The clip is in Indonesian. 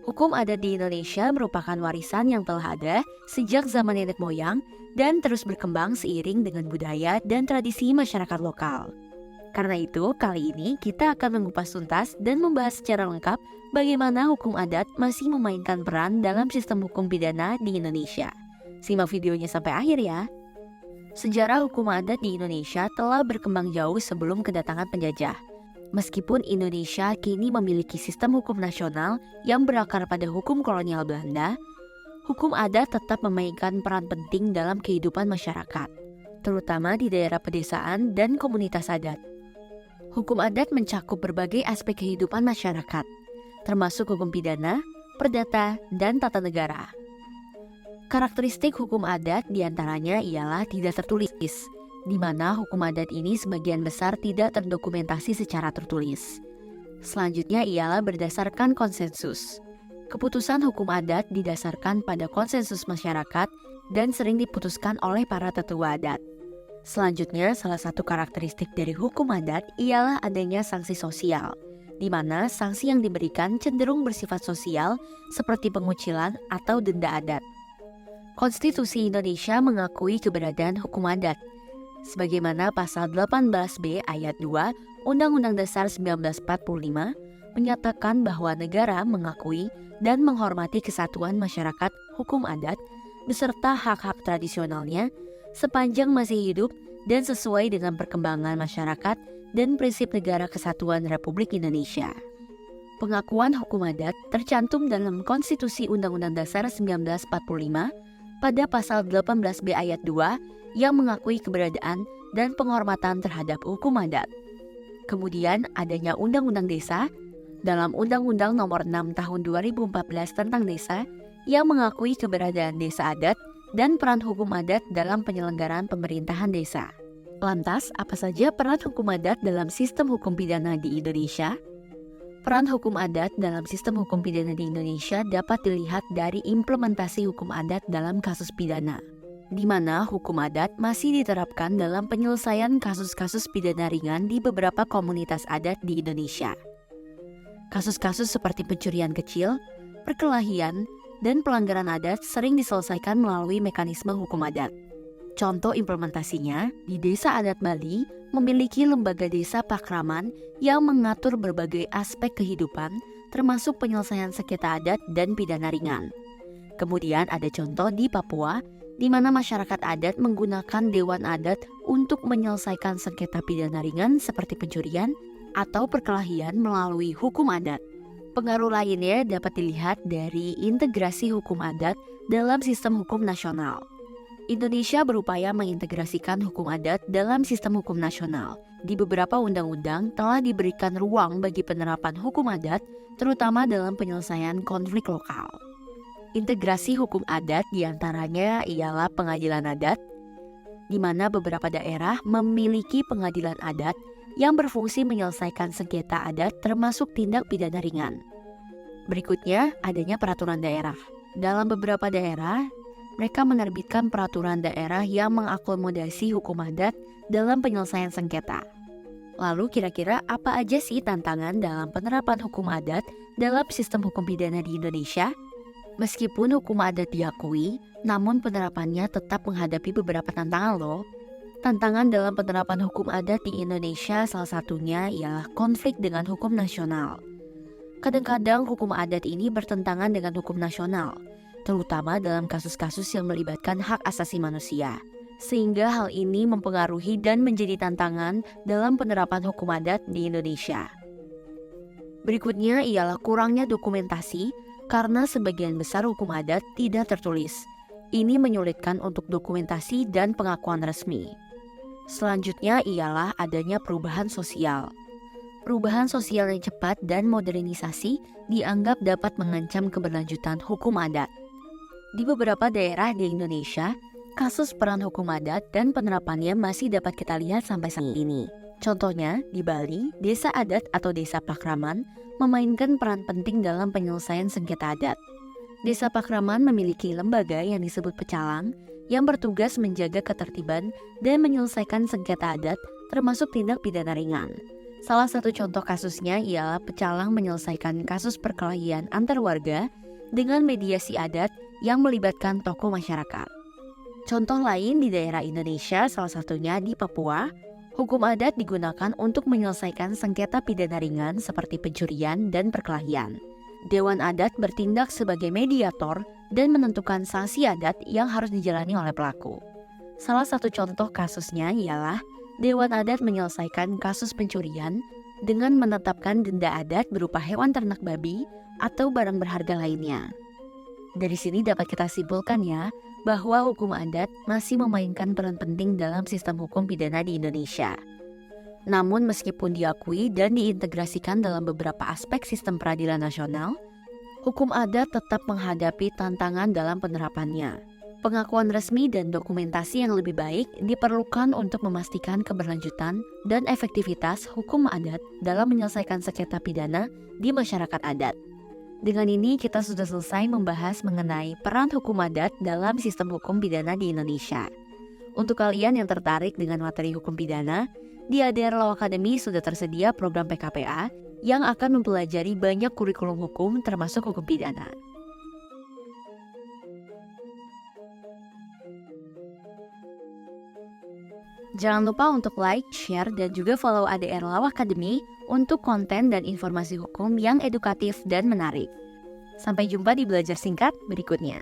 Hukum adat di Indonesia merupakan warisan yang telah ada sejak zaman nenek moyang dan terus berkembang seiring dengan budaya dan tradisi masyarakat lokal. Karena itu, kali ini kita akan mengupas tuntas dan membahas secara lengkap bagaimana hukum adat masih memainkan peran dalam sistem hukum pidana di Indonesia. Simak videonya sampai akhir ya. Sejarah hukum adat di Indonesia telah berkembang jauh sebelum kedatangan penjajah. Meskipun Indonesia kini memiliki sistem hukum nasional yang berakar pada hukum kolonial Belanda, hukum adat tetap memainkan peran penting dalam kehidupan masyarakat, terutama di daerah pedesaan dan komunitas adat. Hukum adat mencakup berbagai aspek kehidupan masyarakat, termasuk hukum pidana, perdata, dan tata negara. Karakteristik hukum adat diantaranya ialah tidak tertulis, di mana hukum adat ini sebagian besar tidak terdokumentasi secara tertulis. Selanjutnya ialah berdasarkan konsensus. Keputusan hukum adat didasarkan pada konsensus masyarakat dan sering diputuskan oleh para tetua adat. Selanjutnya, salah satu karakteristik dari hukum adat ialah adanya sanksi sosial, di mana sanksi yang diberikan cenderung bersifat sosial seperti pengucilan atau denda adat. Konstitusi Indonesia mengakui keberadaan hukum adat, sebagaimana pasal 18B ayat 2 Undang-Undang Dasar 1945 menyatakan bahwa negara mengakui dan menghormati kesatuan masyarakat hukum adat beserta hak-hak tradisionalnya sepanjang masih hidup dan sesuai dengan perkembangan masyarakat dan prinsip negara kesatuan Republik Indonesia. Pengakuan hukum adat tercantum dalam Konstitusi Undang-Undang Dasar 1945 pada pasal 18B ayat 2 yang mengakui keberadaan dan penghormatan terhadap hukum adat. Kemudian adanya Undang-Undang Desa dalam Undang-Undang Nomor 6 Tahun 2014 tentang Desa yang mengakui keberadaan desa adat dan peran hukum adat dalam penyelenggaraan pemerintahan desa. Lantas, apa saja peran hukum adat dalam sistem hukum pidana di Indonesia? Peran hukum adat dalam sistem hukum pidana di Indonesia dapat dilihat dari implementasi hukum adat dalam kasus pidana, di mana hukum adat masih diterapkan dalam penyelesaian kasus-kasus pidana ringan di beberapa komunitas adat di Indonesia. Kasus-kasus seperti pencurian kecil, perkelahian, dan pelanggaran adat sering diselesaikan melalui mekanisme hukum adat. Contoh implementasinya, di Desa Adat Bali memiliki lembaga desa pakraman yang mengatur berbagai aspek kehidupan, termasuk penyelesaian sengketa adat dan pidana ringan. Kemudian ada contoh di Papua, di mana masyarakat adat menggunakan Dewan Adat untuk menyelesaikan sengketa pidana ringan seperti pencurian atau perkelahian melalui hukum adat. Pengaruh lainnya dapat dilihat dari integrasi hukum adat dalam sistem hukum nasional. Indonesia berupaya mengintegrasikan hukum adat dalam sistem hukum nasional. Di beberapa undang-undang telah diberikan ruang bagi penerapan hukum adat, terutama dalam penyelesaian konflik lokal. Integrasi hukum adat diantaranya ialah pengadilan adat, di mana beberapa daerah memiliki pengadilan adat yang berfungsi menyelesaikan sengketa adat termasuk tindak pidana ringan. Berikutnya, adanya peraturan daerah. Dalam beberapa daerah, mereka menerbitkan peraturan daerah yang mengakomodasi hukum adat dalam penyelesaian sengketa. Lalu kira-kira apa aja sih tantangan dalam penerapan hukum adat dalam sistem hukum pidana di Indonesia? Meskipun hukum adat diakui, namun penerapannya tetap menghadapi beberapa tantangan loh. Tantangan dalam penerapan hukum adat di Indonesia salah satunya ialah konflik dengan hukum nasional. Kadang-kadang hukum adat ini bertentangan dengan hukum nasional, terutama dalam kasus-kasus yang melibatkan hak asasi manusia. Sehingga hal ini mempengaruhi dan menjadi tantangan dalam penerapan hukum adat di Indonesia. Berikutnya ialah kurangnya dokumentasi karena sebagian besar hukum adat tidak tertulis. Ini menyulitkan untuk dokumentasi dan pengakuan resmi. Selanjutnya ialah adanya perubahan sosial. Perubahan sosial yang cepat dan modernisasi dianggap dapat mengancam keberlanjutan hukum adat. Di beberapa daerah di Indonesia, kasus peran hukum adat dan penerapannya masih dapat kita lihat sampai saat ini. Contohnya, di Bali, desa adat atau desa pakraman memainkan peran penting dalam penyelesaian sengketa adat. Desa pakraman memiliki lembaga yang disebut pecalang yang bertugas menjaga ketertiban dan menyelesaikan sengketa adat termasuk tindak pidana ringan. Salah satu contoh kasusnya ialah pecalang menyelesaikan kasus perkelahian antar warga dengan mediasi adat yang melibatkan tokoh masyarakat. Contoh lain di daerah Indonesia, salah satunya di Papua, hukum adat digunakan untuk menyelesaikan sengketa pidana ringan seperti pencurian dan perkelahian. Dewan adat bertindak sebagai mediator dan menentukan sanksi adat yang harus dijalani oleh pelaku. Salah satu contoh kasusnya ialah Dewan adat menyelesaikan kasus pencurian dengan menetapkan denda adat berupa hewan ternak babi atau barang berharga lainnya. Dari sini dapat kita simpulkan ya, bahwa hukum adat masih memainkan peran penting dalam sistem hukum pidana di Indonesia. Namun meskipun diakui dan diintegrasikan dalam beberapa aspek sistem peradilan nasional, hukum adat tetap menghadapi tantangan dalam penerapannya. Pengakuan resmi dan dokumentasi yang lebih baik diperlukan untuk memastikan keberlanjutan dan efektivitas hukum adat dalam menyelesaikan sengketa pidana di masyarakat adat. Dengan ini kita sudah selesai membahas mengenai peran hukum adat dalam sistem hukum pidana di Indonesia. Untuk kalian yang tertarik dengan materi hukum pidana, di ADR Law Academy sudah tersedia program PKPA yang akan mempelajari banyak kurikulum hukum termasuk hukum pidana. Jangan lupa untuk like, share, dan juga follow ADR Law Academy untuk konten dan informasi hukum yang edukatif dan menarik. Sampai jumpa di belajar singkat berikutnya.